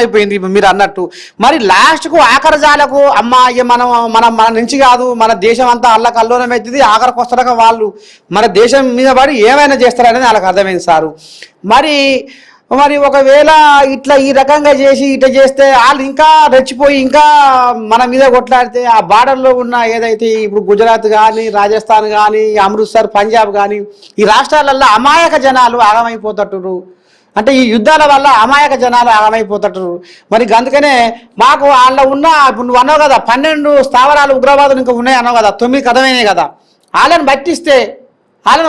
అయిపోయింది మీరు అన్నట్టు. మరి లాస్ట్కు ఆఖరి జాలకు అమ్మ ఇక మనం మనం మన నుంచి కాదు మన దేశం అంతా అల్లకల్లోలం అవుతుంది. ఆఖరికి వస్తాక వాళ్ళు మన దేశం మీద పడి ఏమైనా చేస్తారనేది వాళ్ళకి అర్థమైంది సారు. మరి మరి ఒకవేళ ఇట్లా ఈ రకంగా చేసి ఇట్లా చేస్తే వాళ్ళు ఇంకా రెచ్చిపోయి ఇంకా మన మీద కొట్లాడితే ఆ బార్డర్లో ఉన్న ఏదైతే ఇప్పుడు గుజరాత్ కానీ రాజస్థాన్ కానీ అమృత్సర్ పంజాబ్ కానీ ఈ రాష్ట్రాలల్లో అమాయక జనాలు ఆగమైపోతట్టురు. అంటే ఈ యుద్ధాల వల్ల అమాయక జనాలు ఆగమైపోతట్టురు. మరి అందుకనే మాకు వాళ్ళ ఉన్న ఇప్పుడు నువ్వు అన్నావు కదా 12 స్థావరాలు ఉగ్రవాదులు ఇంకా ఉన్నాయి అన్నావు కదా, 9 కథమైనాయి కదా, వాళ్ళని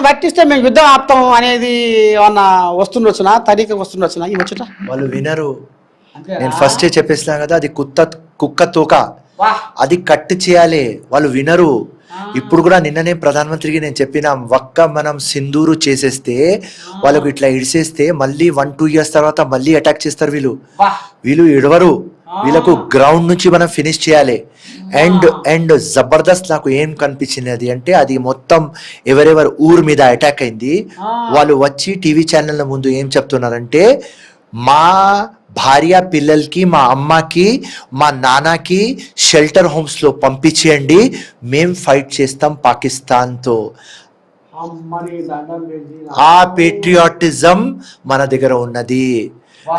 పట్టిస్తే మేము యుద్ధం ఆపుతాం అనేది ఏమన్నా వస్తుండొచ్చునా తరీక వస్తుండొచ్చునా ఈ వచ్చుట? వాళ్ళు వినరు. నేను ఫస్టే చెప్పేసినా కదా, అది కుక్క తోక, అది కట్ చేయాలి. వాళ్ళు వినరు. ఇప్పుడు కూడా నిన్ననే ప్రధానమంత్రికి నేను చెప్పిన మనం సింధూరు చేసేస్తే వాళ్ళకు ఇట్లా ఇడిసేస్తే మళ్ళీ 1-2 years తర్వాత మళ్ళీ అటాక్ చేస్తారు. వీళ్ళు ఇడవరు. వీళ్ళకు గ్రౌండ్ నుంచి మనం ఫినిష్ చేయాలి. అండ్ జబర్దస్త్ నాకు ఏం కనిపించింది అంటే అది మొత్తం ఎవరెవరు ఊరు మీద అటాక్ అయింది వాళ్ళు వచ్చి టీవీ ఛానళ్ళ ముందు ఏం చెప్తున్నారంటే మా భార్య పిల్లలకి మా అమ్మకి మా నాన్నకి షెల్టర్ హోమ్స్ లో పంపించేయండి, మేం ఫైట్ చేస్తాం పాకిస్తాన్తో. ఆ పేట్రియాటిజం మన దగ్గర ఉన్నది.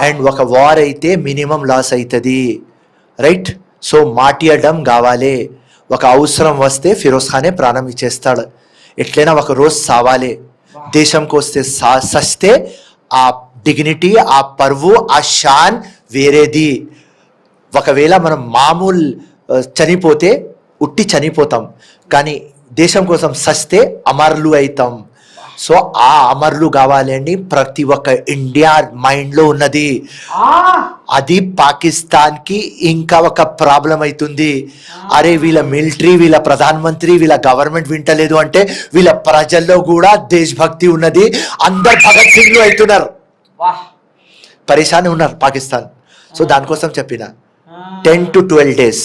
అండ్ ఒక వార్ అయితే మినిమం లాస్ అవుతుంది, రైట్? సో మాటియడం కావాలి. ఒక అవసరం వస్తే ఫిరోజ్ ఖానే ప్రాణం ఇచ్చేస్తాడు. ఎట్లయినా ఒక రోజు సావాలి. దేశంకి వస్తే సస్తే ఆ డిగ్నిటీ, ఆ పరువు, ఆ షాన్ వేరేది. ఒకవేళ మనం మామూలు చనిపోతే ఉట్టి చనిపోతాం, కానీ దేశం కోసం సస్తే అమరులు అవుతాం. సో ఆ అమరులు కావాలి అని ప్రతి ఒక్క ఇండియా మైండ్లో ఉన్నది. అది పాకిస్తాన్కి ఇంకా ఒక ప్రాబ్లం అవుతుంది. అరే వీళ్ళ మిలిటరీ, వీళ్ళ ప్రధానమంత్రి, వీళ్ళ గవర్నమెంట్ వింటలేదు అంటే వీళ్ళ ప్రజల్లో కూడా దేశభక్తి ఉన్నది. అందరు భగత్ సింగ్లు అవుతున్నారు, పరేషాన్ ఉన్నారు పాకిస్తాన్. సో దానికోసం చెప్పిన 10 to 12 days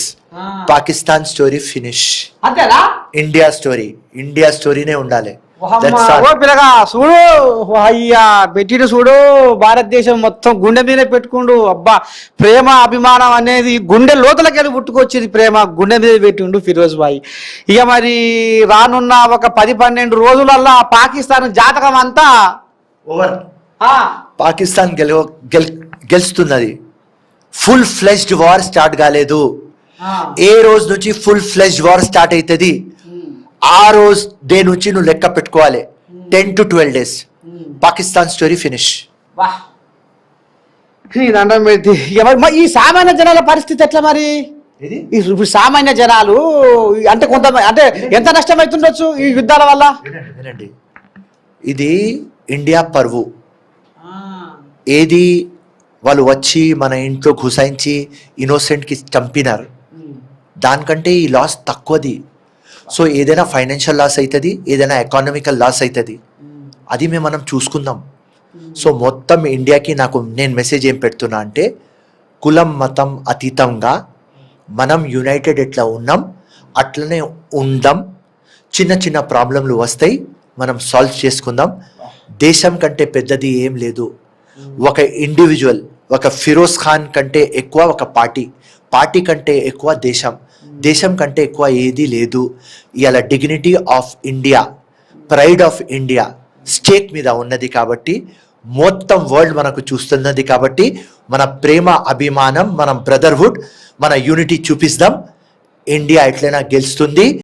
Pakistan story finish. India స్టోరీనే ఉండాలి. పిల్లగా చూడు అయ్యా పెట్టిన చూడు, భారతదేశం మొత్తం గుండె మీద పెట్టుకుండు. అబ్బా ప్రేమ అభిమానం అనేది గుండె లోతులకెళ్ళి పుట్టుకొచ్చేది. ప్రేమ గుండె మీద పెట్టిండు ఫిరోజ్ భాయ్. ఇక మరి రానున్న ఒక 10-12 రోజులల్లా పాకిస్తాన్ జాతకం అంతా ఓవర్. పాకిస్తాన్ గెలుస్తున్నది. ఫుల్ ఫ్లెజ్డ్ వార్ స్టార్ట్ కాలేదు. ఏ రోజు నుంచి ఫుల్ ఫ్లెజ్డ్ వార్ స్టార్ట్ అవుతుంది ఆ రోజు డే నుంచి నువ్వు లెక్క పెట్టుకోవాలి. 10 to 12 days Pakistan story finish. ఈ సామాన్య జనాల పరిస్థితి ఎట్లా మరి? ఇప్పుడు సామాన్య జనాలు అంటే కొంతమంది అంటే ఎంత నష్టం అవుతుండొచ్చు ఈ యుద్ధాల వల్ల? వినండి, ఇది ఇండియా పరువు. ఏది వాళ్ళు వచ్చి మన ఇంట్లో ఘుసాయించి ఇన్నోసెంట్కి చంపినారు, దానికంటే ఈ లాస్ తక్కువది. సో ఏదైనా ఫైనాన్షియల్ లాస్ అవుతుంది, ఏదైనా ఎకానమికల్ లాస్ అవుతుంది, అది మనం చూసుకుందాం. సో మొత్తం ఇండియాకి నేను మెసేజ్ ఏం పెడుతున్నా అంటే కులం మతం అతీతంగా మనం యునైటెడ్ ఎట్లా ఉన్నాం అట్లనే ఉందాం. చిన్న చిన్న ప్రాబ్లంలు వస్తాయి, మనం సాల్వ్ చేసుకుందాం. దేశం కంటే పెద్దది ఏం లేదు. ఒక ఇండివిజువల్, ఒక ఫిరోజ్ ఖాన్ కంటే ఎక్కువ ఒక పార్టీ కంటే ఎక్కువ దేశం కంటే ఎక్కువ ఏది లేదు. ఇవాళ dignity of India, pride of India stake మీద ఉన్నది కాబట్టి మొత్తం వరల్డ్ మనకు చూస్తున్నది కాబట్టి మన ప్రేమ అభిమానం, మన బ్రదర్హుడ్, మన యూనిటీ చూపిస్తాం. ఇండియా ఎట్లయినా గెలుస్తుంది.